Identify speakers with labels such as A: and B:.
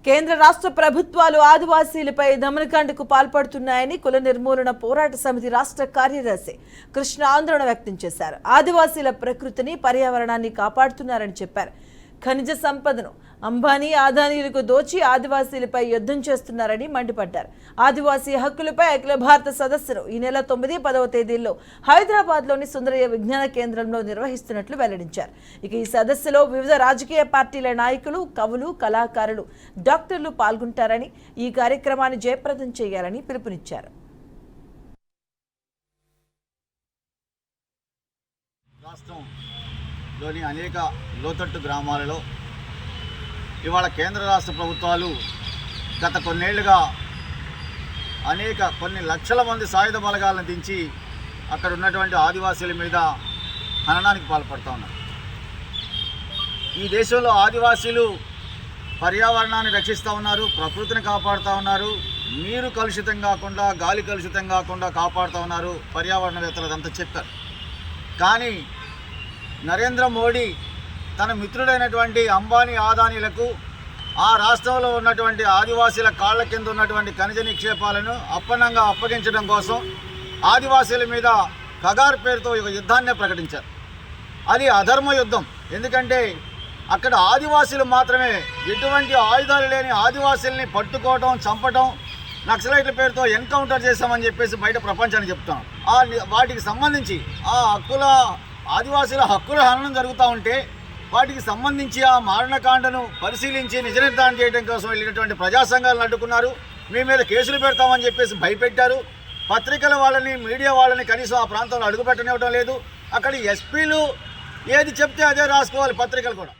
A: కేంద్ర రాష్ట్ర ప్రభుత్వాలు ఆదివాసీలపై దమనకాండకు పాల్పడుతున్నాయని కుల నిర్మూలన పోరాట సమితి రాష్ట్ర కార్యదర్శి కృష్ణ ఆందోళన వ్యక్తం చేశారు. ఆదివాసీల ప్రకృతిని, పర్యావరణాన్ని కాపాడుతున్నారని చెప్పారు. ఖనిజ సంపదను అంబానీ, అదానీలకు దోచి ఆదివాసీలపై యుద్ధం చేస్తున్నారని మండిపడ్డారు. ఆదివాసీ హక్కులపై అఖిల భారత సదస్సును ఈ నెల 9, 10వ తేదీల్లో హైదరాబాద్లోని సుందరయ్య విజ్ఞాన కేంద్రంలో నిర్వహిస్తున్నట్లు వెల్లడించారు. ఇక ఈ సదస్సులో వివిధ రాజకీయ పార్టీల నాయకులు, కవులు, కళాకారులు, డాక్టర్లు పాల్గొంటారని, ఈ కార్యక్రమాన్ని జయప్రదం చేయాలని పిలుపునిచ్చారు.
B: లోని అనేక లోతట్టు గ్రామాలలో ఇవాళ కేంద్ర రాష్ట్ర ప్రభుత్వాలు గత కొన్నేళ్లుగా కొన్ని లక్షల మంది సాయుధ బలగాలను దించి అక్కడ ఉన్నటువంటి ఆదివాసీల మీద హననానికి పాల్పడుతూ ఉన్నారు. ఈ దేశంలో ఆదివాసీలు పర్యావరణాన్ని రక్షిస్తూ ఉన్నారు, ప్రకృతిని కాపాడుతూ ఉన్నారు, నీరు కలుషితం కాకుండా, గాలి కలుషితం కాకుండా కాపాడుతూ ఉన్నారు. పర్యావరణవేత్తలు అదంతా చెప్పారు. కానీ నరేంద్ర మోడీ తన మిత్రుడైనటువంటి అంబానీ, అదానీలకు ఆ రాష్ట్రంలో ఉన్నటువంటి ఆదివాసీల కాళ్ల కింద ఉన్నటువంటి ఖనిజ నిక్షేపాలను అప్పనంగా అప్పగించడం కోసం ఆదివాసీల మీద కగార్ పేరుతో ఒక యుద్ధాన్ని ప్రకటించారు. అది అధర్మ యుద్ధం. ఎందుకంటే అక్కడ ఆదివాసీలు మాత్రమే, ఎటువంటి ఆయుధాలు లేని ఆదివాసీల్ని పట్టుకోవటం, చంపటం, నక్సలైట్ల పేరుతో ఎన్కౌంటర్ చేశామని చెప్పేసి బయట ప్రపంచానికి చెప్తాం. వాటికి సంబంధించి ఆదివాసీల హక్కుల హననం జరుగుతూ ఉంటే వాటికి సంబంధించి ఆ మారణకాండను పరిశీలించి నిజ నిర్ధారణ చేయడం కోసం వెళ్ళినటువంటి ప్రజా సంఘాలను అడ్డుకున్నారు. మీ మీద కేసులు పెడతామని చెప్పేసి భయపెట్టారు. పత్రికల వాళ్ళని, మీడియా వాళ్ళని కనీసం ఆ ప్రాంతంలో అడుగుపెట్టనివ్వడం లేదు. అక్కడ ఎస్పీలు ఏది చెప్తే అదే రాసుకోవాలి, పత్రికలు కూడా.